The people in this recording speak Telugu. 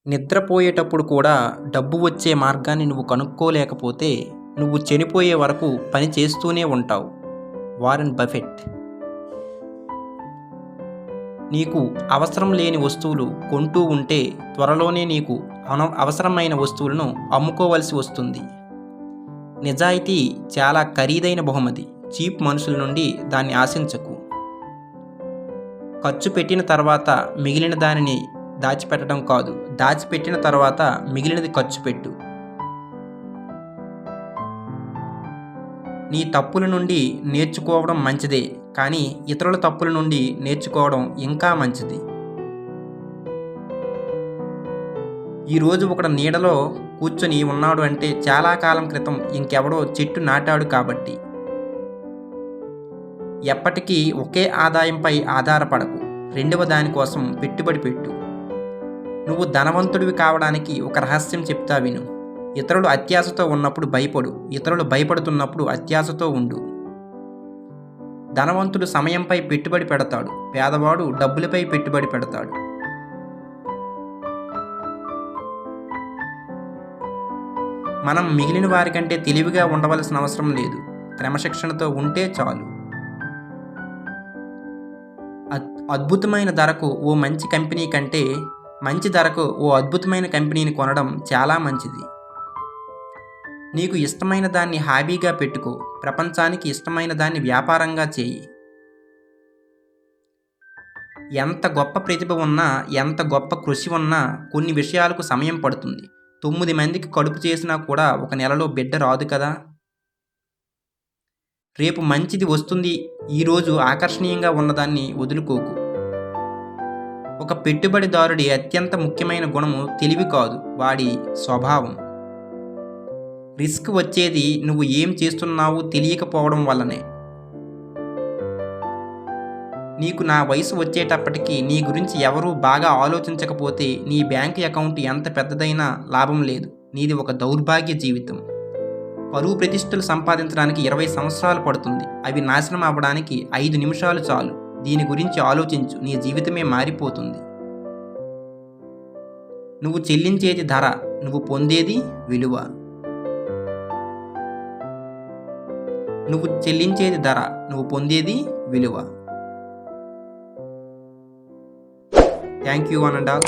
నిద్రపోయేటప్పుడు కూడా డబ్బు వచ్చే మార్గాన్ని నువ్వు కనుక్కోలేకపోతే నువ్వు చనిపోయే వరకు పని చేస్తూనే ఉంటావు. Warren Buffett. నీకు అవసరం లేని వస్తువులు కొంటూ ఉంటే త్వరలోనే నీకు అవసరమైన వస్తువులను అమ్ముకోవలసి వస్తుంది. నిజాయితీ చాలా ఖరీదైన బహుమతి. చీప్ మనుషుల నుండి దాన్ని ఆశించకు. ఖర్చు పెట్టిన తర్వాత మిగిలిన దానిని దాచిపెట్టడం కాదు, దాచిపెట్టిన తర్వాత మిగిలినది ఖర్చు పెట్టు. నీ తప్పుల నుండి నేర్చుకోవడం మంచిదే, కానీ ఇతరుల తప్పుల నుండి నేర్చుకోవడం ఇంకా మంచిది. ఈరోజు ఒకడు నీడలో కూర్చొని ఉన్నాడు అంటే చాలా కాలం క్రితం ఇంకెవడో చెట్టు నాటాడు కాబట్టి. ఎప్పటికీ ఒకే ఆదాయంపై ఆధారపడకు. రెండవ దానికోసం పెట్టుబడి పెట్టు. నువ్వు ధనవంతుడివి కావడానికి ఒక రహస్యం చెప్తా విను. ఇతరులు అత్యాశతో ఉన్నప్పుడు భయపడు, ఇతరులు భయపడుతున్నప్పుడు అత్యాశతో ఉండు. ధనవంతుడు సమయంపై పెట్టుబడి పెడతాడు, పేదవాడు డబ్బులపై పెట్టుబడి పెడతాడు. మనం మిగిలిన వారికంటే తెలివిగా ఉండవలసిన అవసరం లేదు, క్రమశిక్షణతో ఉంటే చాలు. అద్భుతమైన ధరకు ఓ మంచి కంపెనీ కంటే మంచి ధరకు ఓ అద్భుతమైన కంపెనీని కొనడం చాలా మంచిది. నీకు ఇష్టమైన దాన్ని హాబీగా పెట్టుకో, ప్రపంచానికి ఇష్టమైన దాన్ని వ్యాపారంగా చేయి. ఎంత గొప్ప ప్రతిభ ఉన్నా, ఎంత గొప్ప కృషి ఉన్నా కొన్ని విషయాలకు సమయం పడుతుంది. 9 మందికి కడుపు చేసినా కూడా ఒక నెలలో బిడ్డ రాదు కదా. రేపు మంచిది వస్తుంది, ఈరోజు ఆకర్షణీయంగా ఉన్నదాన్ని వదులుకోకు. ఒక పెట్టుబడిదారుడి అత్యంత ముఖ్యమైన గుణము తెలివి కాదు, వాడి స్వభావం. రిస్క్ వచ్చేది నువ్వు ఏం చేస్తున్నావో తెలియకపోవడం వల్లనే. నీకు నా వయసు వచ్చేటప్పటికి నీ గురించి ఎవరూ బాగా ఆలోచించకపోతే నీ బ్యాంక్ అకౌంట్ ఎంత పెద్దదైనా లాభం లేదు. నీది ఒక దౌర్భాగ్య జీవితం. పరువు ప్రతిష్టలు సంపాదించడానికి 20 సంవత్సరాలు పడుతుంది, అవి నాశనం అవ్వడానికి 5 నిమిషాలు చాలు. దీని గురించి ఆలోచించు, నీ జీవితమే మారిపోతుంది. నువ్వు చెల్లించేది ధర, నువ్వు పొందేది విలువ. నువ్వు చెల్లించేది ధర, నువ్వు పొందేది విలువ. Thank you one and all.